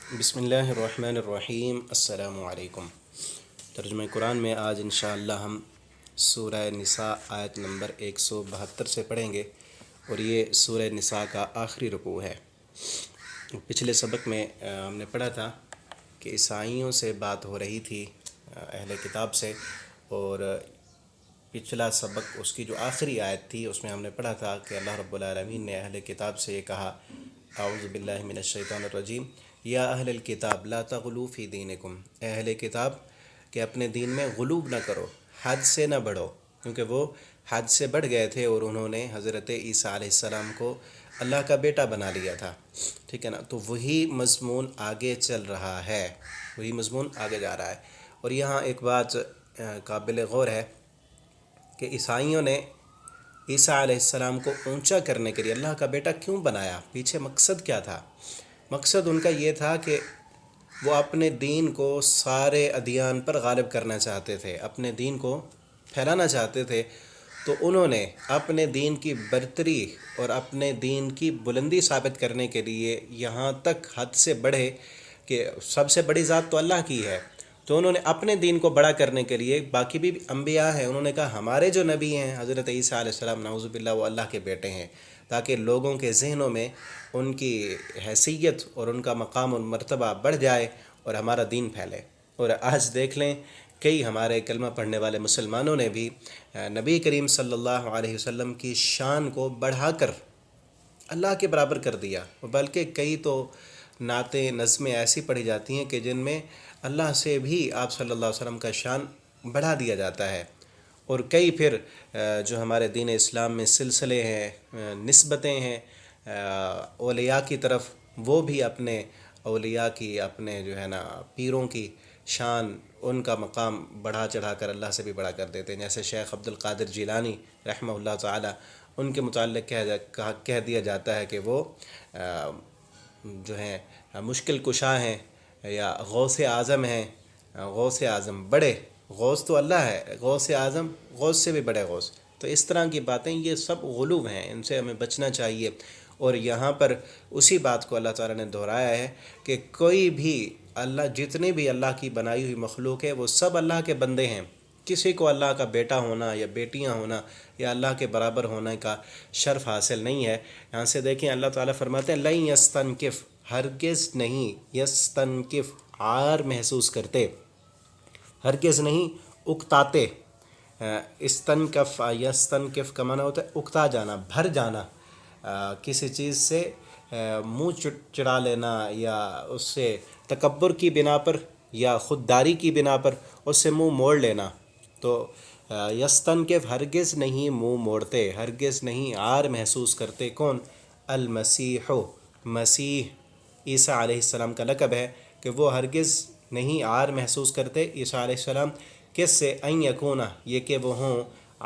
بسم اللہ الرحمن الرحیم۔ السلام علیکم۔ ترجمہ قرآن میں آج انشاءاللہ ہم سورہ نساء آیت نمبر 172 سے پڑھیں گے، اور یہ سورہ نساء کا آخری رکوع ہے۔ پچھلے سبق میں ہم نے پڑھا تھا کہ عیسائیوں سے بات ہو رہی تھی، اہل کتاب سے، اور پچھلا سبق اس کی جو آخری آیت تھی اس میں ہم نے پڑھا تھا کہ اللہ رب العالمین نے اہل کتاب سے یہ کہا، اعوذ باللہ من الشیطان الرجیم، یا اہل الکتاب لا تغلوا فی دینکم، اے اہل کتاب کہ اپنے دین میں غلو نہ کرو، حد سے نہ بڑھو، کیونکہ وہ حد سے بڑھ گئے تھے اور انہوں نے حضرت عیسیٰ علیہ السلام کو اللہ کا بیٹا بنا لیا تھا، ٹھیک ہے نا۔ تو وہی مضمون آگے چل رہا ہے، وہی مضمون آگے جا رہا ہے۔ اور یہاں ایک بات قابل غور ہے کہ عیسائیوں نے عیسیٰ علیہ السلام کو اونچا کرنے کے لیے اللہ کا بیٹا کیوں بنایا، پیچھے مقصد کیا تھا؟ مقصد ان کا یہ تھا کہ وہ اپنے دین کو سارے ادیان پر غالب کرنا چاہتے تھے، اپنے دین کو پھیلانا چاہتے تھے۔ تو انہوں نے اپنے دین کی برتری اور اپنے دین کی بلندی ثابت کرنے کے لیے یہاں تک حد سے بڑھے کہ سب سے بڑی ذات تو اللہ کی ہے، تو انہوں نے اپنے دین کو بڑا کرنے کے لیے، باقی بھی انبیاء ہیں، انہوں نے کہا ہمارے جو نبی ہیں حضرت عیسیٰ علیہ السلام نعوذ باللہ وہ اللہ کے بیٹے ہیں، تاکہ لوگوں کے ذہنوں میں ان کی حیثیت اور ان کا مقام اور مرتبہ بڑھ جائے اور ہمارا دین پھیلے۔ اور آج دیکھ لیں کئی ہمارے کلمہ پڑھنے والے مسلمانوں نے بھی نبی کریم صلی اللہ علیہ وسلم کی شان کو بڑھا کر اللہ کے برابر کر دیا، بلکہ کئی تو نعتیں نظمیں ایسی پڑھی جاتی ہیں کہ جن میں اللہ سے بھی آپ صلی اللہ علیہ وسلم کا شان بڑھا دیا جاتا ہے۔ اور کئی پھر جو ہمارے دین اسلام میں سلسلے ہیں، نسبتیں ہیں اولیاء کی طرف، وہ بھی اپنے اولیاء کی، اپنے جو ہے نا پیروں کی شان، ان کا مقام بڑھا چڑھا کر اللہ سے بھی بڑا کر دیتے ہیں۔ جیسے شیخ عبد القادر جیلانی رحمہ اللہ تعالی، ان کے متعلق کہہ دیا جاتا ہے کہ وہ جو ہیں مشکل کشا ہیں یا غوث اعظم ہیں۔ غوث اعظم، بڑے غوث تو اللہ ہے، غوث اعظم غوث سے بھی بڑے غوث۔ تو اس طرح کی باتیں یہ سب غلو ہیں، ان سے ہمیں بچنا چاہیے۔ اور یہاں پر اسی بات کو اللہ تعالیٰ نے دہرایا ہے کہ کوئی بھی اللہ، جتنے بھی اللہ کی بنائی ہوئی مخلوق ہے وہ سب اللہ کے بندے ہیں۔ کسی کو اللہ کا بیٹا ہونا یا بیٹیاں ہونا یا اللہ کے برابر ہونے کا شرف حاصل نہیں ہے۔ یہاں سے دیکھیں اللہ تعالیٰ فرماتے ہیں لن یستنکف، ہرگز نہیں، یستنکف عار محسوس کرتے، ہرگز نہیں اکتاتے۔ استنکف یستنکف کا معنی ہوتا ہے اکتا جانا، بھر جانا، کسی چیز سے منہ چڑا لینا یا اس سے تکبر کی بنا پر یا خودداری کی بنا پر اس سے منہ موڑ لینا۔ تو یستنکف ہرگز نہیں منہ موڑتے، ہرگز نہیں عار محسوس کرتے۔ کون؟ المسیح، مسیح عیسیٰ علیہ السلام کا لقب ہے کہ وہ ہرگز نہیں عار محسوس کرتے عیسیٰ علیہ السلام۔ کس سے؟ ان یکون، یہ کہ وہ ہوں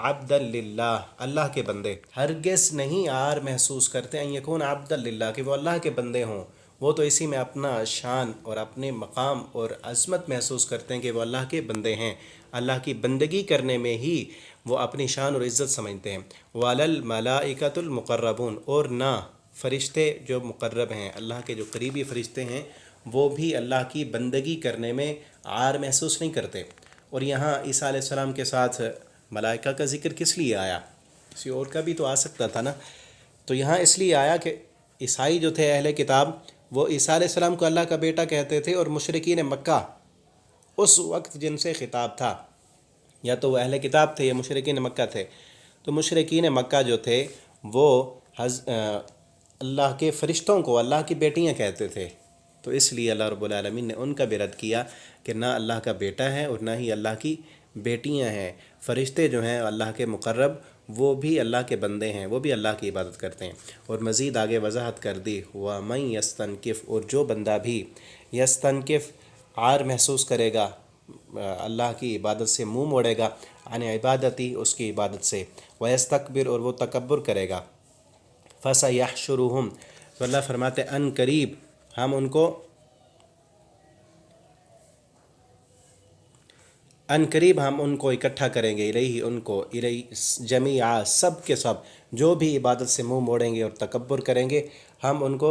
عبدا للہ، اللہ کے بندے۔ ہرگز نہیں عار محسوس کرتے ان یکون عبدا للہ، کہ وہ اللہ کے بندے ہوں۔ وہ تو اسی میں اپنا شان اور اپنے مقام اور عظمت محسوس کرتے ہیں کہ وہ اللہ کے بندے ہیں، اللہ کی بندگی کرنے میں ہی وہ اپنی شان اور عزت سمجھتے ہیں۔ وَعَلَى الْمَلَائِكَةُ الْمُقَرَّبُونَ، اور نہ فرشتے جو مقرب ہیں، اللہ کے جو قریبی فرشتے ہیں، وہ بھی اللہ کی بندگی کرنے میں عار محسوس نہیں کرتے۔ اور یہاں عیسیٰ علیہ السلام کے ساتھ ملائکہ کا ذکر کس لیے آیا؟ کسی اور کا بھی تو آ سکتا تھا نا۔ تو یہاں اس لیے آیا کہ عیسائی جو تھے اہل کتاب، وہ عیسیٰ علیہ السلام کو اللہ کا بیٹا کہتے تھے، اور مشرکین مکہ اس وقت جن سے خطاب تھا، یا تو وہ اہل کتاب تھے یا مشرکین مکہ تھے، تو مشرکین مکہ جو تھے وہ اللہ کے فرشتوں کو اللہ کی بیٹیاں کہتے تھے۔ تو اس لیے اللہ رب العالمین نے ان کا بھی رد کیا کہ نہ اللہ کا بیٹا ہے اور نہ ہی اللہ کی بیٹیاں ہیں۔ فرشتے جو ہیں اللہ کے مقرب، وہ بھی اللہ کے بندے ہیں، وہ بھی اللہ کی عبادت کرتے ہیں۔ اور مزید آگے وضاحت کر دی، وَمَن یستنکف، اور جو بندہ بھی یستنکف عار محسوس کرے گا، اللہ کی عبادت سے منہ موڑے گا، عن عبادتی، اس کی عبادت سے، ویستکبر، اور وہ تکبر کرے گا، فَسَيَحْشُرُهُمْ، تو اللہ فرماتے ہیں ان قریب ہم ان کو، ان قریب ہم ان کو اکٹھا کریں گے، الیہ، ان کو، الیہ جمیعا، سب کے سب، جو بھی عبادت سے منہ موڑیں گے اور تکبر کریں گے، ہم ان کو